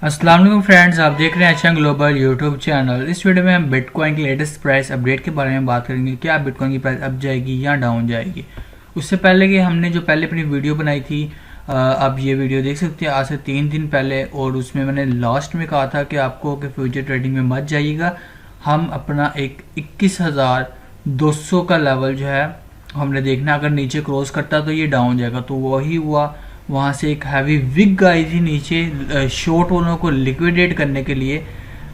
अस्सलाम वालेकुम फ्रेंड्स, आप देख रहे हैं अच्छा ग्लोबल यूट्यूब चैनल। इस वीडियो में हम बिटकॉइन की लेटेस्ट प्राइस अपडेट के बारे में बात करेंगे। क्या बिटकॉइन की प्राइस अप जाएगी या डाउन जाएगी। उससे पहले कि हमने जो पहले अपनी वीडियो बनाई थी, आप ये वीडियो देख सकते हैं आज से 3 दिन पहले, और उसमें मैंने लास्ट में कहा था कि आपको कि फ्यूचर ट्रेडिंग में मत जाइएगा। हम अपना एक 21,200 का लेवल जो है हमने देखना, अगर नीचे क्रॉस करता तो ये डाउन जाएगा। तो वही हुआ, वहाँ से एक हैवी विग आई थी नीचे शॉर्ट वालों को लिक्विडेट करने के लिए।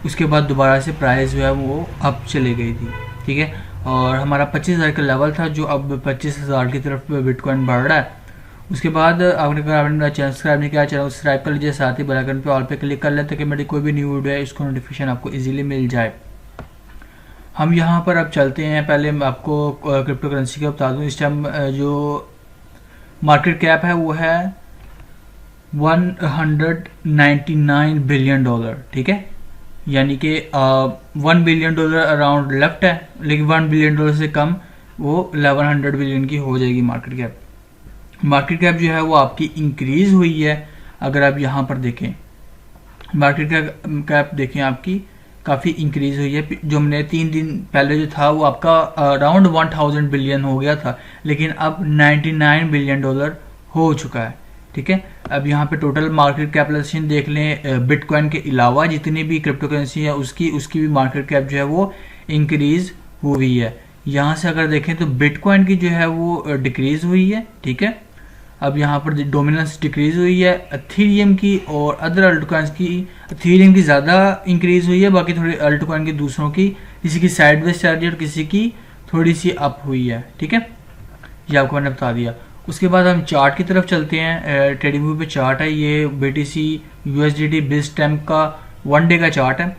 उसके बाद दोबारा से प्राइस जो है वो अप चले गई थी, ठीक है। और हमारा 25,000 का लेवल था, जो अब 25,000 की तरफ बिटकॉइन बढ़ रहा है। उसके बाद आपने मेरा चैनल सब्सक्राइब नहीं किया, चैनल सब्सक्राइब कर लीजिए, साथ ही बेल आइकन पे ऑल पे क्लिक कर लें ताकि मेरी कोई भी न्यू वीडियो है इसको नोटिफिकेशन आपको इजीली मिल जाए। हम यहाँ पर अब चलते हैं। पहले मैं आपको क्रिप्टो करेंसी का बता दूँ। इस टाइम जो मार्केट कैप है वो है $199 बिलियन, ठीक है। यानी कि $1 बिलियन अराउंड लेफ्ट है, लेकिन $1 बिलियन से कम वो 1100 बिलियन की हो जाएगी मार्केट कैप। मार्केट कैप जो है वो आपकी इंक्रीज हुई है। अगर आप यहाँ पर देखें मार्केट कैप देखें आपकी काफ़ी इंक्रीज हुई है। जो हमने 3 दिन पहले जो था वो आपका अराउंड 1000 बिलियन हो गया था, लेकिन अब $99 बिलियन हो चुका है, ठीक है। अब यहाँ पे टोटल मार्केट कैपिटलाइजेशन देख लें, बिटकॉइन के अलावा जितनी भी क्रिप्टो करेंसी है उसकी भी मार्केट कैप जो है वो इंक्रीज हुई है। यहाँ से अगर देखें तो बिटकॉइन की जो है वो डिक्रीज हुई है, ठीक है। अब यहाँ पर डोमिनेंस डिक्रीज हुई है एथेरियम की, और अदर अल्टकॉइंस की एथेरियम की ज़्यादा इंक्रीज हुई है, बाकी थोड़ी अल्टकॉइन की दूसरों की किसी की साइडवेज चल रही है और किसी की थोड़ी सी अप हुई है, ठीक है। ये आपको मैंने बता दिया। उसके बाद हम चार्ट की तरफ चलते हैं। ट्रेडिंग व्यू पे चार्ट है, ये BTC USDT बिज टाइम का 1 डे का चार्ट है।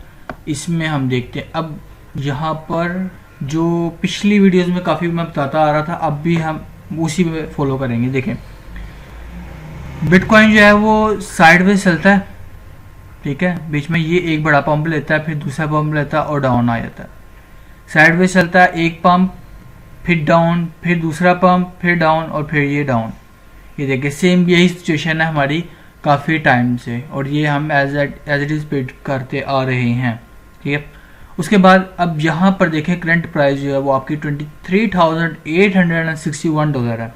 इसमें हम देखते हैं अब यहाँ पर जो पिछली वीडियोस में काफ़ी मैं बताता आ रहा था, अब भी हम उसी पे फॉलो करेंगे। देखें बिटकॉइन जो है वो साइडवेज चलता है, ठीक है। बीच में ये एक बड़ा पंप लेता है, फिर दूसरा पंप लेता है और डाउन आ जाता है। साइडवेज चलता है, एक पंप फिर डाउन, फिर दूसरा पंप, फिर डाउन और फिर ये डाउन। ये देखिए सेम यही सिचुएशन है हमारी काफ़ी टाइम से, और ये हम एज इट इज़ पेड करते आ रहे हैं, ठीक है। उसके बाद अब यहाँ पर देखें करंट प्राइस जो है वो आपकी $23,861 है।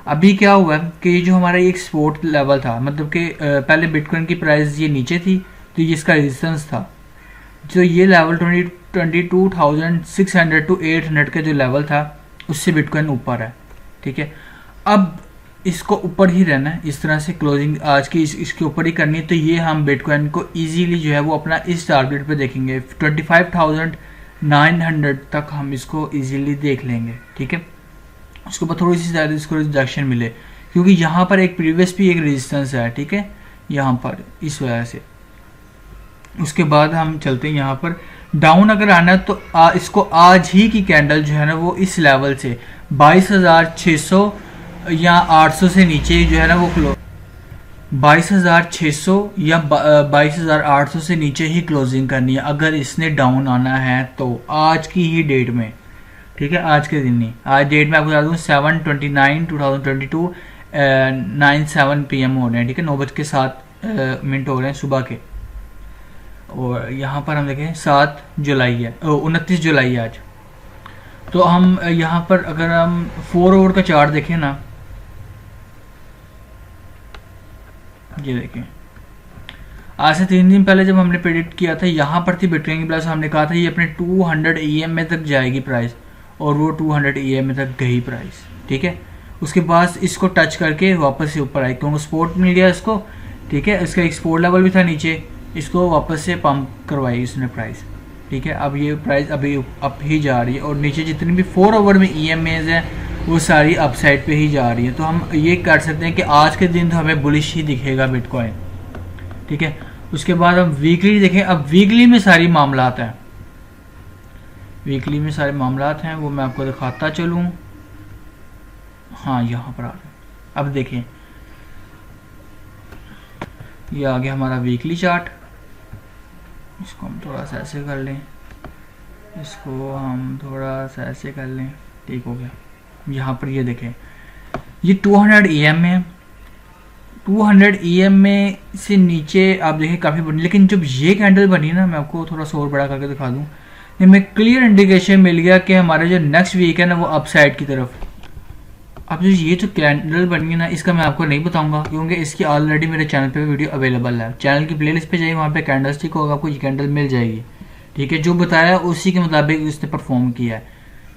अभी क्या हुआ है कि ये जो हमारा एक सपोर्ट लेवल था, मतलब कि पहले बिटकॉइन की प्राइस ये नीचे थी तो ये इसका रेजिस्टेंस था। जो ये लेवल 22,600 टू 800 का जो लेवल था उससे बिटकॉइन ऊपर है, ठीक है। अब इसको ऊपर ही रहना है, इस तरह से क्लोजिंग आज की इसके ऊपर ही करनी है। तो ये हम बिटकॉइन को इजीली जो है वो अपना इस टारगेट पे देखेंगे 25,900 तक हम इसको इजीली देख लेंगे, ठीक है। उसके ऊपर थोड़ी सी ज़्यादा इसको रिडक्शन मिले, क्योंकि यहाँ पर एक प्रीवियस भी एक रेजिस्टेंस है, ठीक है, यहाँ पर इस वजह से। उसके बाद हम चलते हैं यहाँ पर डाउन अगर आना है तो इसको आज ही की कैंडल जो है ना वो इस लेवल से 22,600 या 800 से नीचे जो है ना वो 22,600 या 22,800 से नीचे ही क्लोजिंग करनी है अगर इसने डाउन आना है तो, आज की ही डेट में, ठीक है। आज के दिन नहीं, आज डेट में आपको बता दूँ 7/29/2022 9:07 PM हो रहे हैं, ठीक है। 9:07 हो रहे हैं सुबह के। और यहाँ पर हम देखें 7 जुलाई है, 29 जुलाई आज। तो हम यहाँ पर अगर हम 4 आवर का चार्ट देखें ना, ये देखें आज से 3 दिन पहले जब हमने प्रेडिक्ट किया था यहाँ पर थी बिटकॉइन की प्राइस, हमने कहा था ये अपने 200 EMA तक जाएगी प्राइस, और वो 200 EMA तक गई प्राइस, ठीक है। उसके बाद इसको टच करके वापस से ऊपर आई, क्योंकि सपोर्ट मिल गया इसको, ठीक है। इसका एक सपोर्ट लेवल भी था नीचे, इसको वापस से पंप करवाई इसने प्राइस, ठीक है। अब ये प्राइस अभी अप ही जा रही है, और नीचे जितनी भी 4 आवर में EMAs हैं वो सारी अपसाइड पे ही जा रही है। तो हम ये कर सकते हैं कि आज के दिन तो हमें बुलिश ही दिखेगा बिटकॉइन, ठीक है। उसके बाद हम वीकली देखें। अब वीकली में सारी मामलात हैं, वीकली में सारे मामलात हैं, वो मैं आपको दिखाता चलूँ। हाँ यहाँ पर आ रहे, अब देखें ये आ गया हमारा वीकली चार्ट। इसको हम थोड़ा सा ऐसे कर लें, इसको हम थोड़ा सा ऐसे कर लें, ठीक हो गया। यहाँ पर ये देखें ये 200 EMA 200 EM में से नीचे आप देखें काफ़ी बनी, लेकिन जब ये कैंडल बनी ना, मैं आपको थोड़ा सा और बड़ा करके दिखा दूँ, हमें क्लियर इंडिकेशन मिल गया कि हमारा जो नेक्स्ट वीक है ना वो अपसाइड की तरफ। अब जो ये जो कैंडल बनी है ना, इसका मैं आपको नहीं बताऊंगा क्योंकि इसकी ऑलरेडी मेरे चैनल पे वीडियो अवेलेबल है। चैनल की प्लेलिस्ट पे जाइए, वहाँ पे कैंडल स्टिक होगा, आपको ये कैंडल मिल जाएगी। ठीक है, जो बताया उसी के मुताबिक उसने परफॉर्म किया है।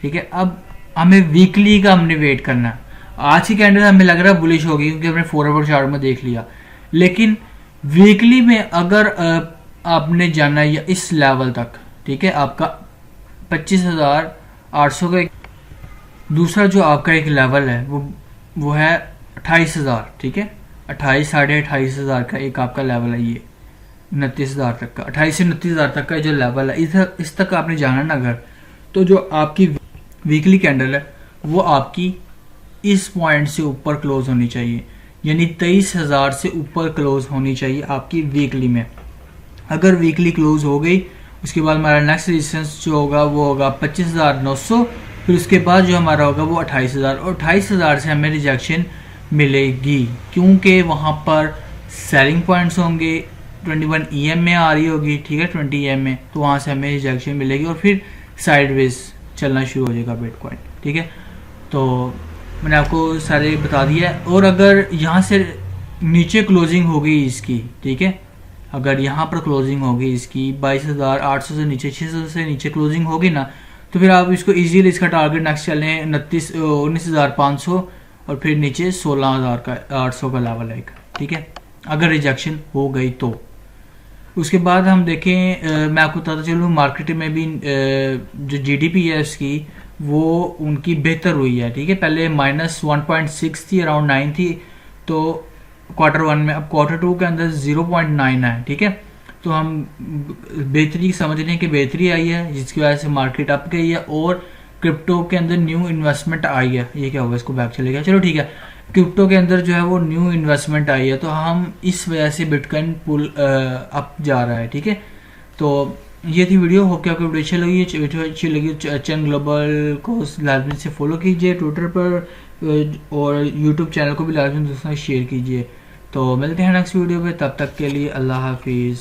ठीक है, अब हमें वीकली का हमने वेट करना है। आज की कैंडल हमें लग रहा है बुलिश होगी क्योंकि हमने 4 आवर चार्ट में देख लिया, लेकिन वीकली में अगर आपने जाना है या इस लेवल तक, ठीक है, आपका 25,800 का दूसरा जो आपका एक लेवल है वो है 28,000। ठीक है, 28 साढ़े 28,000 का एक आपका लेवल है, ये 29,000 तक का, 28 से 29,000 तक का जो लेवल है, इस तक आपने जाना ना अगर, तो जो आपकी वीकली कैंडल है वो आपकी इस पॉइंट से ऊपर क्लोज होनी चाहिए, यानी 23,000 से ऊपर क्लोज होनी चाहिए आपकी वीकली में। अगर वीकली क्लोज हो गई, उसके बाद हमारा नेक्स्ट रेजिस्टेंस जो होगा वो होगा 25,900, फिर उसके बाद जो हमारा होगा वो 28,000, और 28,000 से हमें रिजेक्शन मिलेगी क्योंकि वहाँ पर सेलिंग पॉइंट्स होंगे, 21 EM में आ रही होगी। ठीक है, 20 EM में, तो वहाँ से हमें रिजेक्शन मिलेगी और फिर साइडवेज चलना शुरू हो जाएगा बिटकॉइन। ठीक है, तो मैंने आपको सारे बता दिया है। और अगर यहाँ से नीचे क्लोजिंग होगी इसकी, ठीक है, अगर यहाँ पर क्लोजिंग होगी इसकी 22,800 से नीचे, 600 से नीचे क्लोजिंग होगी ना, तो फिर आप इसको इजीली इसका टारगेट नेक्स्ट चलें 19,500 और फिर नीचे 16,800 का लेवल है। ठीक है, अगर रिजेक्शन हो गई तो उसके बाद हम देखें, मैं आपको बताता चलूँ मार्केट में भी जो GDP है इसकी वो उनकी बेहतर हुई है। ठीक है, पहले -1.6 थी, अराउंड 9 थी, तो Q1 में, अब Q2 के अंदर 0.9 है। ठीक है, तो हम बेहतरी समझ रहे हैं कि बेहतरी आई है जिसकी वजह से मार्केट अप गई है और क्रिप्टो के अंदर न्यू इन्वेस्टमेंट आई है। ये क्या होगा, इसको बैक चलेगा, चलो ठीक है, क्रिप्टो के अंदर जो है वो न्यू इन्वेस्टमेंट आई है, तो हम इस वजह से बिटकॉइन पुल अप जा रहा है। ठीक है, तो ये थी वीडियो। होप कि आपको वीडियो अच्छी लगी चैन ग्लोबल को लाजमी से फॉलो कीजिए ट्विटर पर और यूट्यूब चैनल को भी लाजमी दोस्तों शेयर कीजिए। तो मिलते हैं नेक्स्ट वीडियो पे, तब तक के लिए अल्लाह हाफिज़।